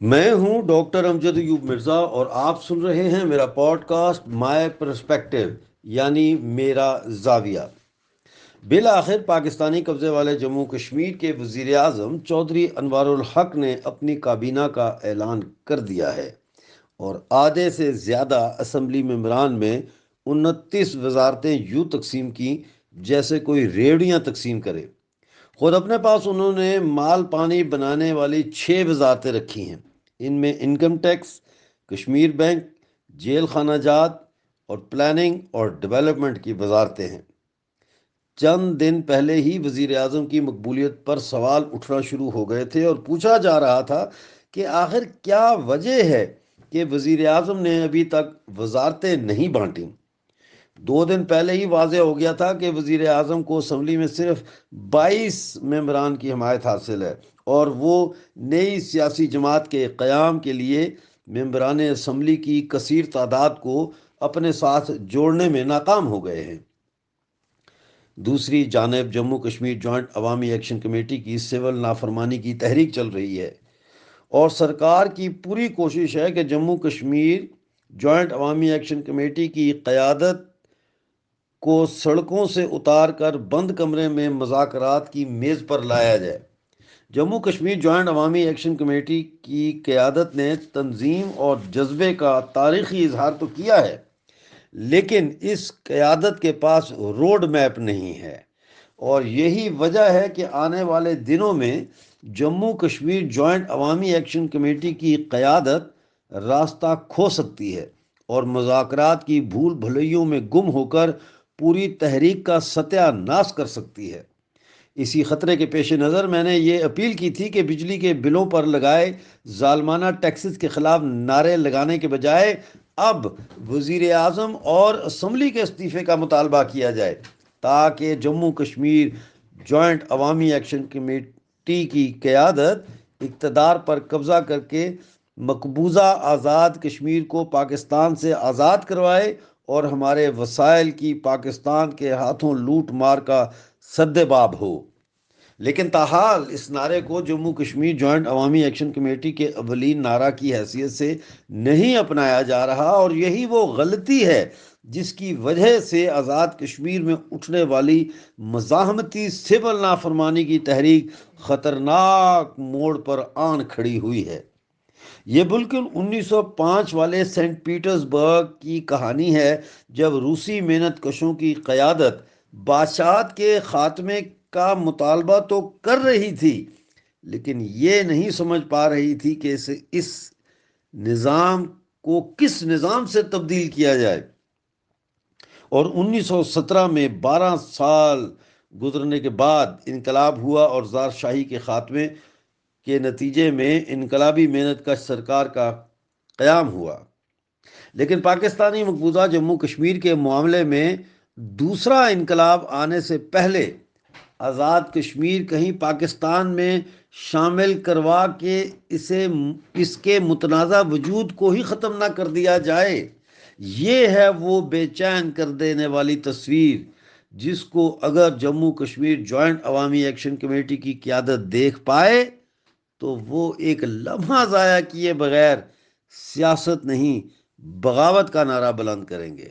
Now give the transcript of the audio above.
میں ہوں ڈاکٹر امجد ایوب مرزا اور آپ سن رہے ہیں میرا پوڈ کاسٹ مائی پرسپیکٹو، یعنی میرا زاویہ۔ بالآخر پاکستانی قبضے والے جموں کشمیر کے وزیر اعظم چودھری انوار الحق نے اپنی کابینہ کا اعلان کر دیا ہے اور آدھے سے زیادہ اسمبلی ممبران میں 29 وزارتیں یوں تقسیم کی جیسے کوئی ریڑیاں تقسیم کرے۔ خود اپنے پاس انہوں نے مال پانی بنانے والی 6 وزارتیں رکھی ہیں۔ ان میں income tax, Kashmir bank, jail خانہ جات اور پلاننگ اور ڈیولپمنٹ کی وزارتیں ہیں۔ چند دن پہلے ہی وزیر اعظم کی مقبولیت پر سوال اٹھنا شروع ہو گئے تھے اور پوچھا جا رہا تھا کہ آخر کیا وجہ ہے کہ وزیر اعظم نے ابھی تک وزارتیں نہیں بانٹیں۔ 2 دن پہلے ہی واضح ہو گیا تھا کہ وزیر اعظم کو اسمبلی میں صرف 22 ممبران کی حمایت حاصل ہے اور وہ نئی سیاسی جماعت کے قیام کے لیے ممبران اسمبلی کی کثیر تعداد کو اپنے ساتھ جوڑنے میں ناکام ہو گئے ہیں۔ دوسری جانب جموں کشمیر جوائنٹ عوامی ایکشن کمیٹی کی سول نافرمانی کی تحریک چل رہی ہے اور سرکار کی پوری کوشش ہے کہ جموں کشمیر جوائنٹ عوامی ایکشن کمیٹی کی قیادت کو سڑکوں سے اتار کر بند کمرے میں مذاکرات کی میز پر لایا جائے۔ جموں کشمیر جوائنٹ عوامی ایکشن کمیٹی کی قیادت نے تنظیم اور جذبے کا تاریخی اظہار تو کیا ہے، لیکن اس قیادت کے پاس روڈ میپ نہیں ہے، اور یہی وجہ ہے کہ آنے والے دنوں میں جموں کشمیر جوائنٹ عوامی ایکشن کمیٹی کی قیادت راستہ کھو سکتی ہے اور مذاکرات کی بھول بھلیوں میں گم ہو کر پوری تحریک کا ستیہ ناش کر سکتی ہے۔ اسی خطرے کے پیش نظر میں نے یہ اپیل کی تھی کہ بجلی کے بلوں پر لگائے ظالمانہ ٹیکسز کے خلاف نعرے لگانے کے بجائے اب وزیر اعظم اور اسمبلی کے استعفے کا مطالبہ کیا جائے تاکہ جموں کشمیر جوائنٹ عوامی ایکشن کمیٹی کی قیادت اقتدار پر قبضہ کر کے مقبوضہ آزاد کشمیر کو پاکستان سے آزاد کروائے اور ہمارے وسائل کی پاکستان کے ہاتھوں لوٹ مار کا سدباب ہو۔ لیکن تاحال اس نعرے کو جموں کشمیر جوائنٹ عوامی ایکشن کمیٹی کے اولین نعرہ کی حیثیت سے نہیں اپنایا جا رہا، اور یہی وہ غلطی ہے جس کی وجہ سے آزاد کشمیر میں اٹھنے والی مزاحمتی سول نافرمانی کی تحریک خطرناک موڑ پر آن کھڑی ہوئی ہے۔ یہ بالکل 1905 والے سینٹ پیٹرز برگ کی کہانی ہے، جب روسی محنت کشوں کی قیادت بادشاہت کے خاتمے کا مطالبہ تو کر رہی تھی، لیکن یہ نہیں سمجھ پا رہی تھی کہ اس نظام کو کس نظام سے تبدیل کیا جائے۔ اور 1917 میں 12 سال گزرنے کے بعد انقلاب ہوا اور زار شاہی کے خاتمے کے نتیجے میں انقلابی محنت کش سرکار کا قیام ہوا۔ لیکن پاکستانی مقبوضہ جموں کشمیر کے معاملے میں دوسرا انقلاب آنے سے پہلے آزاد کشمیر کہیں پاکستان میں شامل کروا کے اس کے متنازع وجود کو ہی ختم نہ کر دیا جائے۔ یہ ہے وہ بے چین کر دینے والی تصویر جس کو اگر جموں کشمیر جوائنٹ عوامی ایکشن کمیٹی کی قیادت دیکھ پائے تو وہ ایک لمحہ ضائع کیے بغیر سیاست نہیں، بغاوت کا نعرہ بلند کریں گے۔